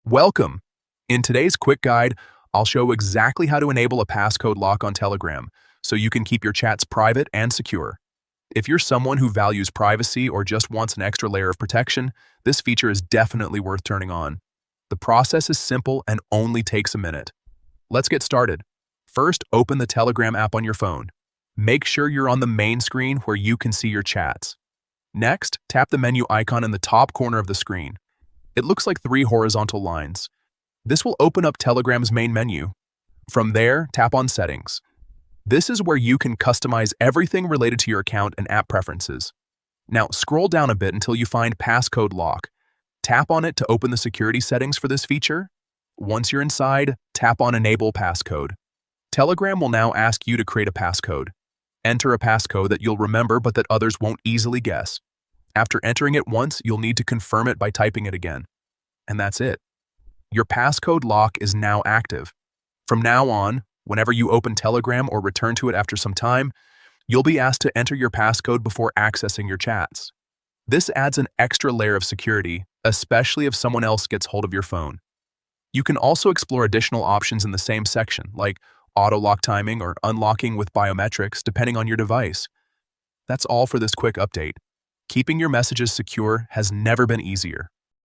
Welcome! In today's quick guide, I'll show exactly how to enable a passcode lock on Telegram so you can keep your chats private and secure. If you're someone who values privacy or just wants an extra layer of protection, this feature is definitely worth turning on. The process is simple and only takes a minute. Let's get started. First, open the Telegram app on your phone. Make sure you're on the main screen where you can see your chats. Next, tap the menu icon in the top corner of the screen. It looks like 3 horizontal lines. This will open up Telegram's main menu. From there, tap on Settings. This is where you can customize everything related to your account and app preferences. Now, scroll down a bit until you find Passcode Lock. Tap on it to open the security settings for this feature. Once you're inside, tap on Enable Passcode. Telegram will now ask you to create a passcode. Enter a passcode that you'll remember but that others won't easily guess. After entering it once, you'll need to confirm it by typing it again. And that's it. Your passcode lock is now active. From now on, whenever you open Telegram or return to it after some time, you'll be asked to enter your passcode before accessing your chats. This adds an extra layer of security, especially if someone else gets hold of your phone. You can also explore additional options in the same section, like auto-lock timing or unlocking with biometrics, depending on your device. That's all for this quick update. Keeping your messages secure has never been easier.